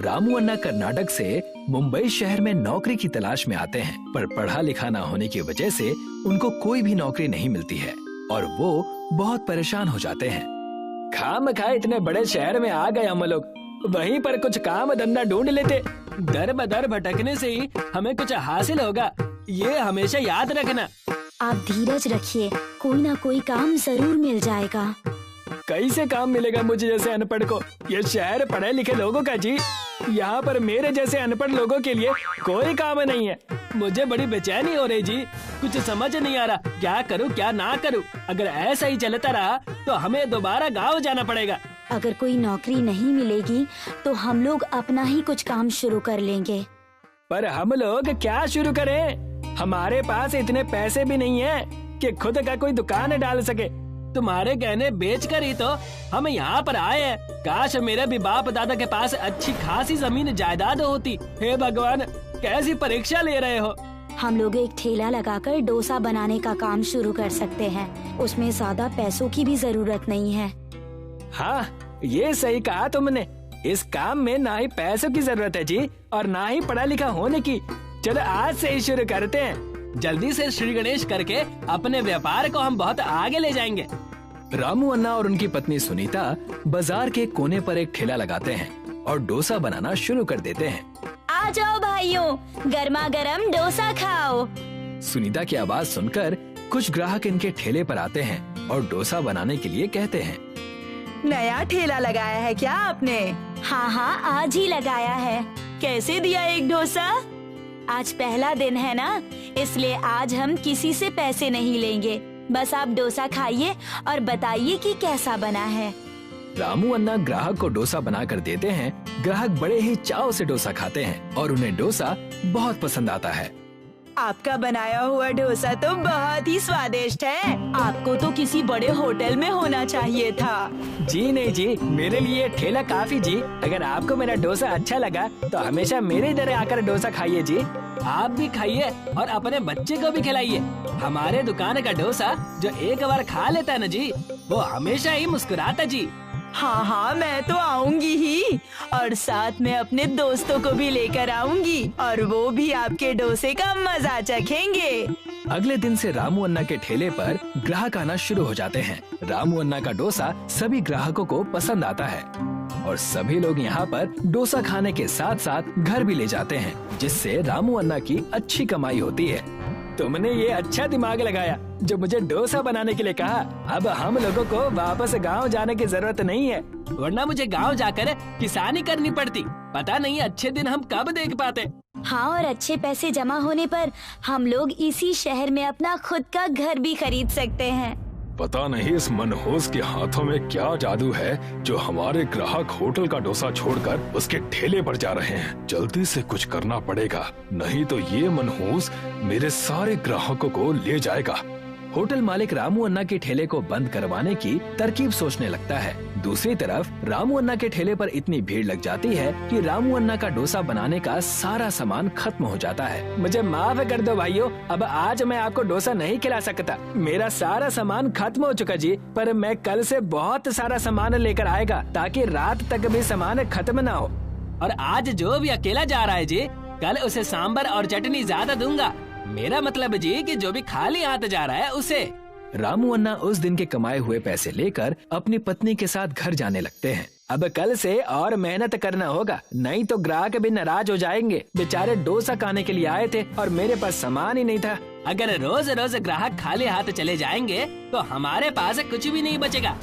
रामू अन्ना कर्नाटक से मुंबई शहर में नौकरी की तलाश में आते हैं, पर पढ़ा लिखा ना होने की वजह से उनको कोई भी नौकरी नहीं मिलती है और वो बहुत परेशान हो जाते हैं। खामखा इतने बड़े शहर में आ गए हम लोग, वहीं पर कुछ काम धंधा ढूंढ लेते। दर बदर भटकने से ही हमें कुछ हासिल होगा, ये हमेशा याद रखना। आप धीरज रखिए, कोई ना कोई काम जरूर मिल जाएगा। कैसे काम मिलेगा मुझे जैसे अनपढ़ को? ये शहर पढ़े लिखे लोगों का जी, यहाँ पर मेरे जैसे अनपढ़ लोगों के लिए कोई काम नहीं है। मुझे बड़ी बेचैनी हो रही जी, कुछ समझ नहीं आ रहा क्या करूँ क्या ना करूँ। अगर ऐसा ही चलता रहा तो हमें दोबारा गाँव जाना पड़ेगा। अगर कोई नौकरी नहीं मिलेगी तो हम लोग अपना ही कुछ काम शुरू कर लेंगे। पर हम लोग क्या शुरू करें? हमारे पास इतने पैसे भी नहीं है कि खुद का कोई दुकान डाल सके। तुम्हारे गहने बेचकर ही तो हम यहाँ पर आए हैं। काश मेरे भी बाप दादा के पास अच्छी खासी जमीन जायदाद होती। हे भगवान, कैसी परीक्षा ले रहे हो? हम लोग एक ठेला लगाकर डोसा बनाने का काम शुरू कर सकते हैं, उसमें ज्यादा पैसों की भी जरूरत नहीं है। हाँ, ये सही कहा तुमने। इस काम में ना ही पैसों की जरूरत है जी और ना ही पढ़ा लिखा होने की। चलो आज से ही शुरू करते हैं। जल्दी से श्री गणेश करके अपने व्यापार को हम बहुत आगे ले जाएंगे। रामू अन्ना और उनकी पत्नी सुनीता बाजार के कोने पर एक ठेला लगाते हैं और डोसा बनाना शुरू कर देते हैं। आ जाओ भाइयों, गर्मा गर्म डोसा खाओ। सुनीता की आवाज सुनकर कुछ ग्राहक इनके ठेले पर आते हैं और डोसा बनाने के लिए कहते हैं। नया ठेला लगाया है क्या आपने? हाँ हाँ, आज ही लगाया है। कैसे दिया एक डोसा? आज पहला दिन है ना, इसलिए आज हम किसी से पैसे नहीं लेंगे। बस आप डोसा खाइए और बताइए कि कैसा बना है। रामू अन्ना ग्राहक को डोसा बना कर देते हैं। ग्राहक बड़े ही चाव से डोसा खाते हैं और उन्हें डोसा बहुत पसंद आता है। आपका बनाया हुआ डोसा तो बहुत ही स्वादिष्ट है। आपको तो किसी बड़े होटल में होना चाहिए था। जी नहीं जी, मेरे लिए ठेला काफी जी। अगर आपको मेरा डोसा अच्छा लगा तो हमेशा मेरे इधर आकर डोसा खाइए जी। आप भी खाइए और अपने बच्चे को भी खिलाइए। हमारे दुकान का डोसा जो एक बार खा लेता है न जी, वो हमेशा ही मुस्कुराता जी। हाँ हाँ, मैं तो आऊंगी ही और साथ में अपने दोस्तों को भी लेकर आऊंगी और वो भी आपके डोसे का मजा चखेंगे। अगले दिन से रामू अन्ना के ठेले पर ग्राहक आना शुरू हो जाते हैं। रामू अन्ना का डोसा सभी ग्राहकों को पसंद आता है और सभी लोग यहाँ पर डोसा खाने के साथ साथ घर भी ले जाते हैं, जिससे रामू अन्ना की अच्छी कमाई होती है। तुमने ये अच्छा दिमाग लगाया जो मुझे डोसा बनाने के लिए कहा। अब हम लोगों को वापस गांव जाने की जरूरत नहीं है, वरना मुझे गांव जाकर किसानी करनी पड़ती। पता नहीं अच्छे दिन हम कब देख पाते। हाँ, और अच्छे पैसे जमा होने पर हम लोग इसी शहर में अपना खुद का घर भी खरीद सकते हैं। पता नहीं इस मनहूस के हाथों में क्या जादू है जो हमारे ग्राहक होटल का डोसा छोड़कर उसके ठेले पर जा रहे हैं। जल्दी से कुछ करना पड़ेगा, नहीं तो ये मनहूस मेरे सारे ग्राहकों को ले जाएगा। होटल मालिक रामू अन्ना के ठेले को बंद करवाने की तरकीब सोचने लगता है। दूसरी तरफ रामू अन्ना के ठेले पर इतनी भीड़ लग जाती है कि रामू अन्ना का डोसा बनाने का सारा सामान खत्म हो जाता है। मुझे माफ कर दो भाइयों, अब आज मैं आपको डोसा नहीं खिला सकता। मेरा सारा सामान खत्म हो चुका जी, पर मैं कल से बहुत सारा सामान लेकर आएगा ताकि रात तक भी सामान खत्म न हो। और आज जो भी अकेला जा रहा है जी, कल उसे सांबर और चटनी ज्यादा दूंगा। मेरा मतलब जी कि जो भी खाली हाथ जा रहा है उसे। रामू अन्ना उस दिन के कमाए हुए पैसे लेकर अपनी पत्नी के साथ घर जाने लगते हैं। अब कल से और मेहनत करना होगा, नहीं तो ग्राहक भी नाराज हो जाएंगे। बेचारे डोसा खाने के लिए आए थे और मेरे पास सामान ही नहीं था। अगर रोज रोज ग्राहक खाली हाथ चले जाएंगे तो हमारे पास कुछ भी नहीं बचेगा।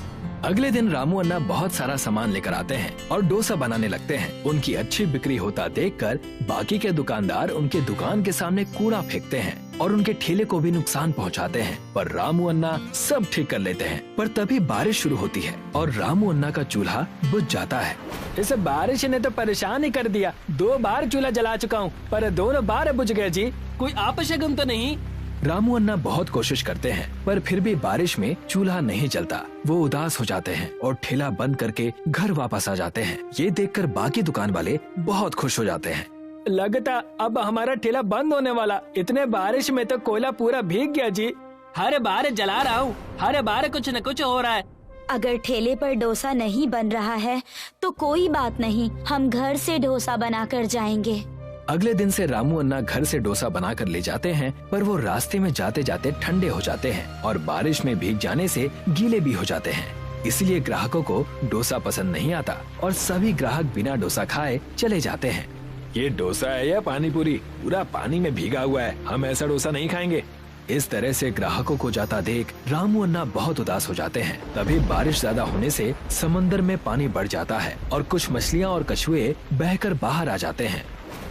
अगले दिन रामू अन्ना बहुत सारा सामान लेकर आते हैं और डोसा बनाने लगते हैं। उनकी अच्छी बिक्री होता देखकर बाकी के दुकानदार उनके दुकान के सामने कूड़ा फेंकते हैं और उनके ठेले को भी नुकसान पहुंचाते हैं, पर रामू अन्ना सब ठीक कर लेते हैं। पर तभी बारिश शुरू होती है और रामू अन्ना का चूल्हा बुझ जाता है। इस बारिश ने तो परेशान ही कर दिया। 2 बार चूल्हा जला चुका हूँ, पर दोनों बार बुझ गए जी। कोई अपशगुन तो नहीं? रामू अन्ना बहुत कोशिश करते हैं, पर फिर भी बारिश में चूल्हा नहीं जलता। वो उदास हो जाते हैं और ठेला बंद करके घर वापस आ जाते हैं। ये देखकर बाकी दुकान वाले बहुत खुश हो जाते हैं। लगता अब हमारा ठेला बंद होने वाला। इतने बारिश में तो कोयला पूरा भीग गया जी। हर बार जला रहा हूँ, हर बार कुछ न कुछ हो रहा है। अगर ठेले पर डोसा नहीं बन रहा है तो कोई बात नहीं, हम घर से डोसा बनाकर जाएंगे। अगले दिन से रामू अन्ना घर से डोसा बनाकर ले जाते हैं, पर वो रास्ते में जाते जाते ठंडे हो जाते हैं और बारिश में भीग जाने से गीले भी हो जाते हैं। इसलिए ग्राहकों को डोसा पसंद नहीं आता और सभी ग्राहक बिना डोसा खाए चले जाते हैं। ये डोसा है या पानी पूरी? पूरा पानी में भीगा हुआ है, हम ऐसा डोसा नहीं खाएंगे। इस तरह से ग्राहकों को जाता देख रामू अन्ना बहुत उदास हो जाते हैं। तभी बारिश ज्यादा होने से समंदर में पानी बढ़ जाता है और कुछ मछलियाँ और कछुए बहकर बाहर आ जाते हैं,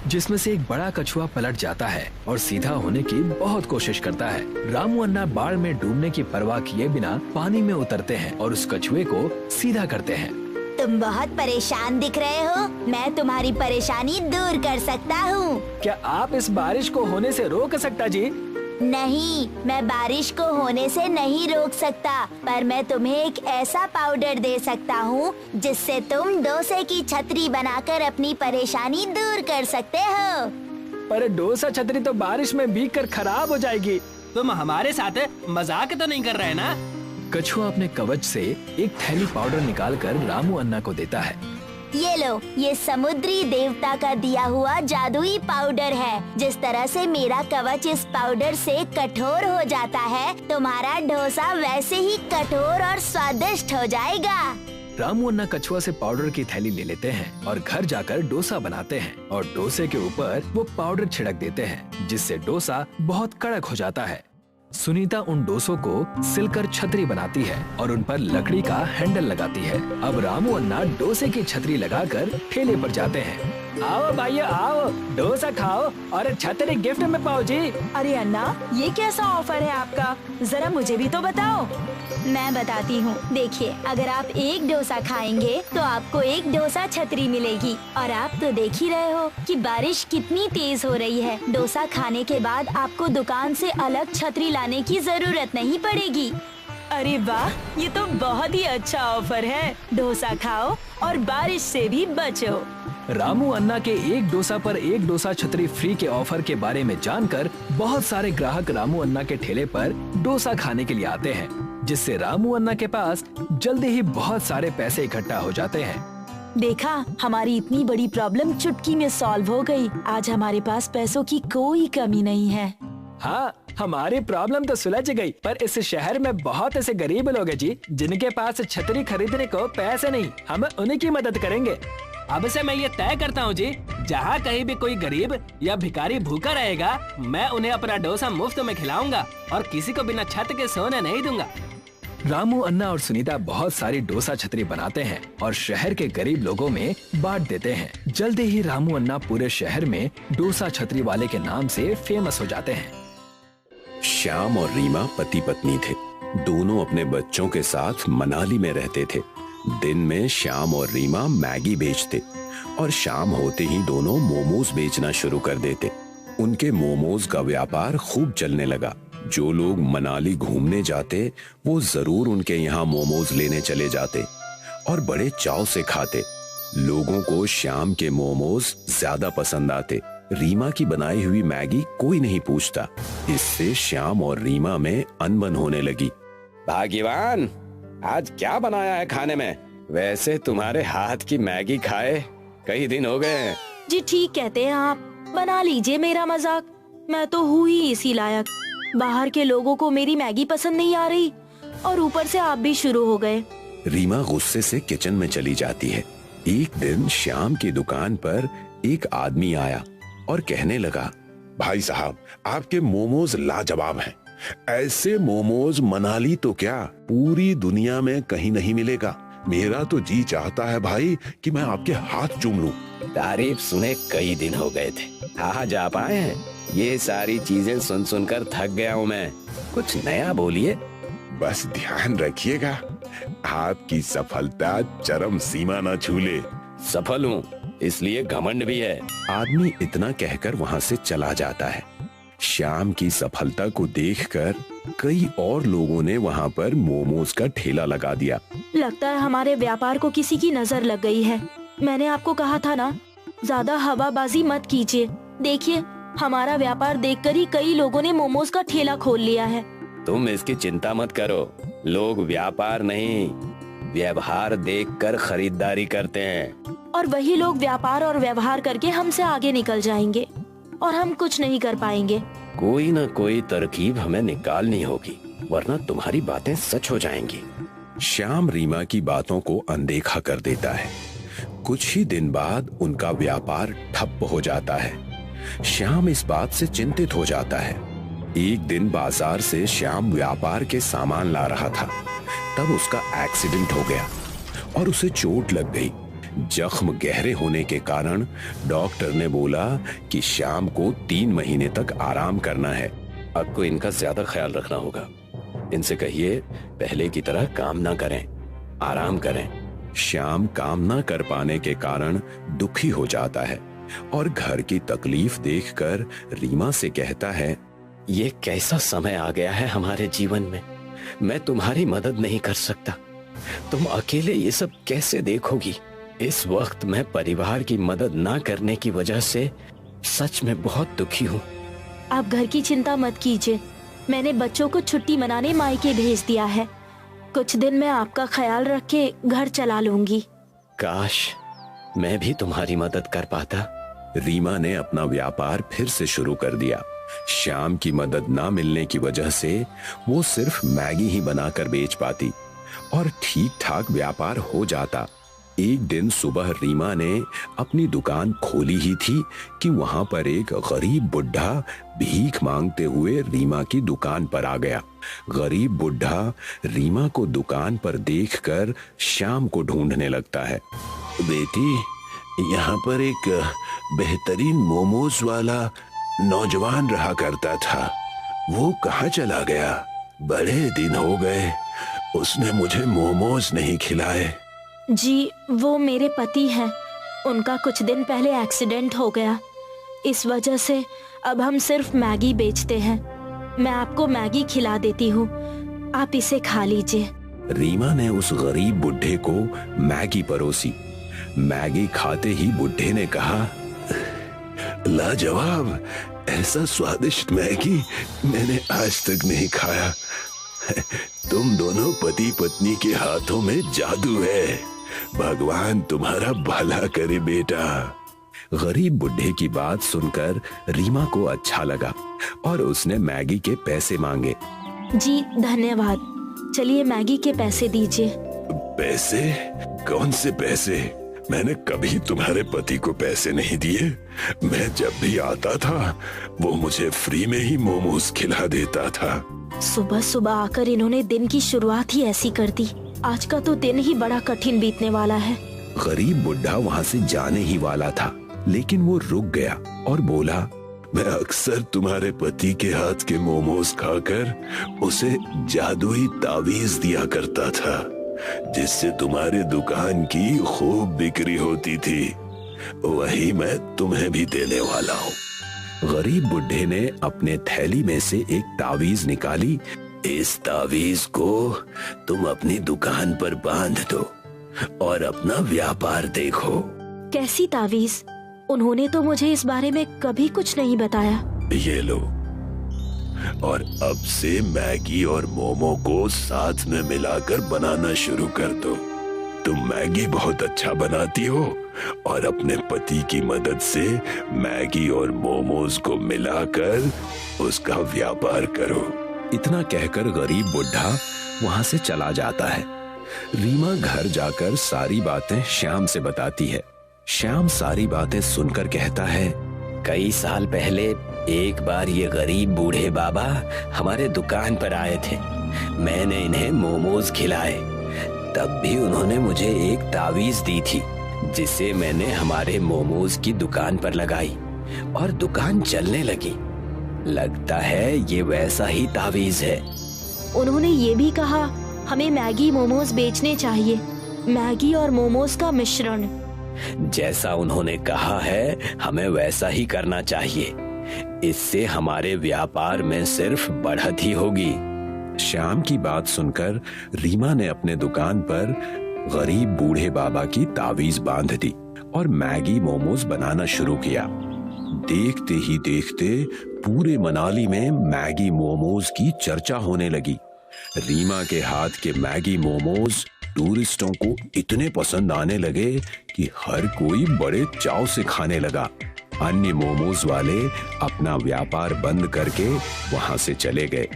जिसमें से एक बड़ा कछुआ पलट जाता है और सीधा होने की बहुत कोशिश करता है। रामू अन्ना बाढ़ में डूबने की परवाह किए बिना पानी में उतरते हैं और उस कछुए को सीधा करते हैं। तुम बहुत परेशान दिख रहे हो, मैं तुम्हारी परेशानी दूर कर सकता हूँ। क्या आप इस बारिश को होने से रोक सकता जी? नहीं, मैं बारिश को होने से नहीं रोक सकता, पर मैं तुम्हें एक ऐसा पाउडर दे सकता हूँ जिससे तुम डोसे की छतरी बनाकर अपनी परेशानी दूर कर सकते हो। पर डोसा छतरी तो बारिश में भीगकर खराब हो जाएगी। तुम हमारे साथ मजाक तो नहीं कर रहे ना? कछुआ अपने कवच से एक थैली पाउडर निकालकर रामू अन्ना को देता है। ये लो, ये समुद्री देवता का दिया हुआ जादुई पाउडर है। जिस तरह से मेरा कवच इस पाउडर से कठोर हो जाता है, तुम्हारा डोसा वैसे ही कठोर और स्वादिष्ट हो जाएगा। रामू अन्ना कछुआ से पाउडर की थैली ले लेते हैं और घर जाकर डोसा बनाते हैं और डोसे के ऊपर वो पाउडर छिड़क देते हैं, जिससे डोसा बहुत कड़क हो जाता है। सुनीता उन डोसों को सिलकर छतरी बनाती है और उन पर लकड़ी का हैंडल लगाती है। अब रामू अन्ना डोसे की छतरी लगाकर ठेले पर जाते हैं। आओ भाइयों आओ, डोसा खाओ और छतरी गिफ्ट में पाओ जी। अरे अन्ना, ये कैसा ऑफर है आपका? जरा मुझे भी तो बताओ। मैं बताती हूँ। देखिए, अगर आप एक डोसा खाएंगे तो आपको एक डोसा छतरी मिलेगी। और आप तो देख ही रहे हो कि बारिश कितनी तेज हो रही है। डोसा खाने के बाद आपको दुकान से अलग छतरी लाने की जरूरत नहीं पड़ेगी। अरे वाह, ये तो बहुत ही अच्छा ऑफर है। डोसा खाओ और बारिश से भी बचो। रामू अन्ना के एक डोसा पर एक डोसा छतरी फ्री के ऑफर के बारे में जानकर बहुत सारे ग्राहक रामू अन्ना के ठेले पर डोसा खाने के लिए आते हैं, जिससे रामू अन्ना के पास जल्दी ही बहुत सारे पैसे इकट्ठा हो जाते हैं। देखा, हमारी इतनी बड़ी प्रॉब्लम चुटकी में सॉल्व हो गई। आज हमारे पास पैसों की कोई कमी नहीं है। हाँ, हमारी प्रॉब्लम तो सुलझ गई, पर इस शहर में बहुत ऐसे गरीब लोग हैं जी जिनके पास छतरी खरीदने को पैसे नहीं। हम उन्हीं की मदद करेंगे। अब से मैं ये तय करता हूँ जी, जहाँ कहीं भी कोई गरीब या भिखारी भूखा रहेगा, मैं उन्हें अपना डोसा मुफ्त में खिलाऊंगा और किसी को बिना छत के सोने नहीं दूंगा। रामू अन्ना और सुनीता बहुत सारी डोसा छतरी बनाते हैं और शहर के गरीब लोगों में बांट देते हैं। जल्दी ही रामू अन्ना पूरे शहर में डोसा छतरी वाले के नाम से फेमस हो जाते हैं। श्याम और रीमा पति पत्नी थे। दोनों अपने बच्चों के साथ मनाली में रहते थे। दिन में श्याम और रीमा मैगी बेचते और शाम होते ही दोनों मोमोज बेचना शुरू कर देते। उनके मोमोज का व्यापार खूब चलने लगा। जो लोग मनाली घूमने जाते वो जरूर उनके यहाँ मोमोज लेने चले जाते और बड़े चाव से खाते। लोगों को श्याम के मोमोज ज्यादा पसंद आते। रीमा की बनाई हुई मैगी कोई नहीं पूछता। इससे श्याम और रीमा में अनबन होने लगी। भाग्यवान, आज क्या बनाया है खाने में? वैसे तुम्हारे हाथ की मैगी खाए कई दिन हो गए हैं। जी ठीक कहते हैं आप, बना लीजिए मेरा मजाक। मैं तो हूँ ही इसी लायक। बाहर के लोगों को मेरी मैगी पसंद नहीं आ रही और ऊपर से आप भी शुरू हो गए। रीमा गुस्से से किचन में चली जाती है। एक दिन श्याम की दुकान पर एक आदमी आया और कहने लगा, भाई साहब, आपके मोमोज लाजवाब हैं। ऐसे मोमोज मनाली तो क्या पूरी दुनिया में कहीं नहीं मिलेगा। मेरा तो जी चाहता है भाई कि मैं आपके हाथ चूम लूं। तारीफ सुने कई दिन हो गए थे, आज आप आए हैं। ये सारी चीजें सुन सुनकर थक गया हूँ मैं। कुछ नया बोलिए। बस ध्यान रखिएगा, आपकी सफलता चरम सीमा न छूले। सफल हूँ इसलिए घमंड भी है। आदमी इतना कहकर वहाँ से चला जाता है। श्याम की सफलता को देखकर कई और लोगों ने वहाँ पर मोमोज का ठेला लगा दिया। लगता है हमारे व्यापार को किसी की नजर लग गई है। मैंने आपको कहा था ना, ज्यादा हवाबाजी मत कीजिए। देखिए, हमारा व्यापार देखकर ही कई लोगों ने मोमोज का ठेला खोल लिया है। तुम इसकी चिंता मत करो, लोग व्यापार नहीं व्यवहार देखकर खरीदारी करते हैं। और वही लोग व्यापार और व्यवहार करके हमसे आगे निकल जाएंगे और हम कुछ नहीं कर पाएंगे। कोई ना कोई तरकीब हमें निकालनी होगी, वरना तुम्हारी बातें सच हो जाएंगी। श्याम रीमा की बातों को अनदेखा कर देता है। कुछ ही दिन बाद उनका व्यापार ठप हो जाता है। श्याम इस बात से चिंतित हो जाता है। एक दिन बाजार से श्याम व्यापार के सामान ला रहा था, तब उसका एक्सीडेंट हो गया और उसे चोट लग गई। जख्म गहरे होने के कारण डॉक्टर ने बोला कि श्याम को 3 महीने तक आराम करना है। आपको इनका ज्यादा ख्याल रखना होगा। इनसे कहिए पहले की तरह काम ना करें, आराम करें। श्याम काम ना कर पाने के कारण दुखी हो जाता है और घर की तकलीफ देखकर रीमा से कहता है, ये कैसा समय आ गया है हमारे जीवन में। मैं तुम्हारी मदद नहीं कर सकता। तुम अकेले ये सब कैसे देखोगी। इस वक्त मैं परिवार की मदद ना करने की वजह से सच में बहुत दुखी हूँ। आप घर की चिंता मत कीजिए। मैंने बच्चों को छुट्टी मनाने मायके भेज दिया है। कुछ दिन मैं आपका ख्याल रख के घर चला लूंगी। काश मैं भी तुम्हारी मदद कर पाता। रीमा ने अपना व्यापार फिर से शुरू कर दिया। श्याम की मदद ना मिलने की वजह से वो सिर्फ मैगी ही बनाकर बेच पाती और ठीक ठाक व्यापार हो जाता। एक दिन सुबह रीमा ने अपनी दुकान खोली ही थी कि वहां पर एक गरीब बुढ़ा भीख मांगते हुए रीमा की दुकान पर आ गया। गरीब बुढ़ा रीमा को दुकान पर देखकर श्याम को ढूंढने लगता है। बेटी, यहाँ पर एक बेहतरीन मोमोज वाला नौजवान रहा करता था, वो कहाँ चला गया? बड़े दिन हो गए उसने मुझे मोमोज नहीं खिलाए। जी, वो मेरे पति हैं। उनका कुछ दिन पहले एक्सीडेंट हो गया। इस वजह से अब हम सिर्फ मैगी बेचते हैं। मैं आपको मैगी खिला देती हूँ, आप इसे खा लीजिए। रीमा ने उस गरीब बुढ़े को मैगी परोसी। मैगी खाते ही बुढ़े ने कहा, लाजवाब, ऐसा स्वादिष्ट मैगी मैंने आज तक नहीं खाया। तुम दोनों पति पत्नी के हाथों में जादू है। भगवान तुम्हारा भला करे बेटा। गरीब बुढ़े की बात सुनकर रीमा को अच्छा लगा और उसने मैगी के पैसे मांगे। जी धन्यवाद। चलिए मैगी के पैसे दीजिए। पैसे? कौन से पैसे? मैंने कभी तुम्हारे पति को पैसे नहीं दिए। मैं जब भी आता था वो मुझे फ्री में ही मोमोज खिला देता था। सुबह सुबह आकर इन्होंने दिन की शुरुआत ही ऐसी कर दी। आज का तो दिन ही बड़ा कठिन बीतने वाला है। गरीब बुढ़ा वहाँ से जाने ही वाला था, लेकिन वो रुक गया और बोला, मैं अक्सर तुम्हारे पति के हाथ के मोमोज खाकर उसे जादुई तावीज दिया करता था, जिससे तुम्हारे दुकान की खूब बिक्री होती थी। वही मैं तुम्हें भी देने वाला हूँ। गरीब बुढ़े ने अपने थैली में से एक तावीज निकाली। इस तावीज को तुम अपनी दुकान पर बांध दो और अपना व्यापार देखो। कैसी तावीज? उन्होंने तो मुझे इस बारे में कभी कुछ नहीं बताया। ये लो, और अब से मैगी और मोमो को साथ में मिलाकर बनाना शुरू कर दो। तुम मैगी बहुत अच्छा बनाती हो और अपने पति की मदद से मैगी और मोमोज को मिलाकर उसका व्यापार करो। इतना कहकर गरीब बुढ़ा वहां से चला जाता है। रीमा घर जाकर सारी बातें श्याम से बताती है। श्याम सारी बातें सुनकर कहता है, कई साल पहले एक बार ये गरीब बूढ़े बाबा हमारे दुकान पर आए थे। मैंने इन्हें मोमोज खिलाए, तब भी उन्होंने मुझे एक तावीज दी थी, जिसे मैंने हमारे मोमोज की दुकान पर लगाई और दुकान चलने लगी। लगता है ये वैसा ही तावीज है। उन्होंने ये भी कहा हमें मैगी मोमोज बेचने चाहिए, मैगी और मोमोज का मिश्रण। जैसा उन्होंने कहा है हमें वैसा ही करना चाहिए। इससे हमारे व्यापार में सिर्फ बढ़त ही होगी। श्याम की बात सुनकर रीमा ने अपने दुकान पर गरीब बूढ़े बाबा की तावीज बांध दी और मैगी मोमोज बनाना शुरू किया। देखते ही देखते पूरे मनाली में मैगी मोमोज की चर्चा होने लगी। रीमा के हाथ के मैगी मोमोज टूरिस्टों को इतने पसंद आने लगे कि हर कोई बड़े चाव से खाने लगा। अन्य मोमोज वाले अपना व्यापार बंद करके वहां से चले गए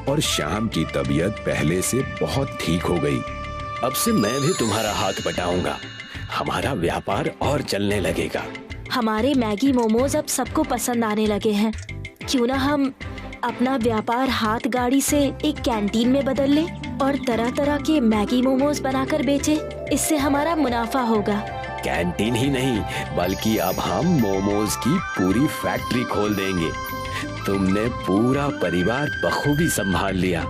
और श्याम की तबीयत पहले से बहुत ठीक हो गई। अब से मैं भी तुम्हारा हाथ बटाऊंगा, हमारा व्यापार और चलने लगेगा। हमारे मैगी मोमोज अब सबको पसंद आने लगे हैं। क्यों ना हम अपना व्यापार हाथ गाड़ी से एक कैंटीन में बदल लें और तरह तरह के मैगी मोमोज बनाकर बेचें। इससे हमारा मुनाफा होगा। कैंटीन ही नहीं बल्कि अब हम मोमोज की पूरी फैक्ट्री खोल देंगे। तुमने पूरा परिवार बखूबी संभाल लिया।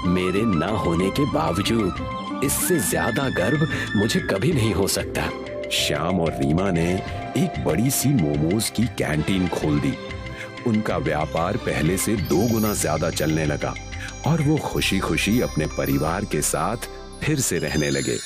मेरे न होने के बावजूद इससे ज्यादा गर्व मुझे कभी नहीं हो सकता। श्याम और रीमा ने एक बड़ी सी मोमोज की कैंटीन खोल दी। उनका व्यापार पहले से 2 गुना ज्यादा चलने लगा और वो खुशी खुशी अपने परिवार के साथ फिर से रहने लगे।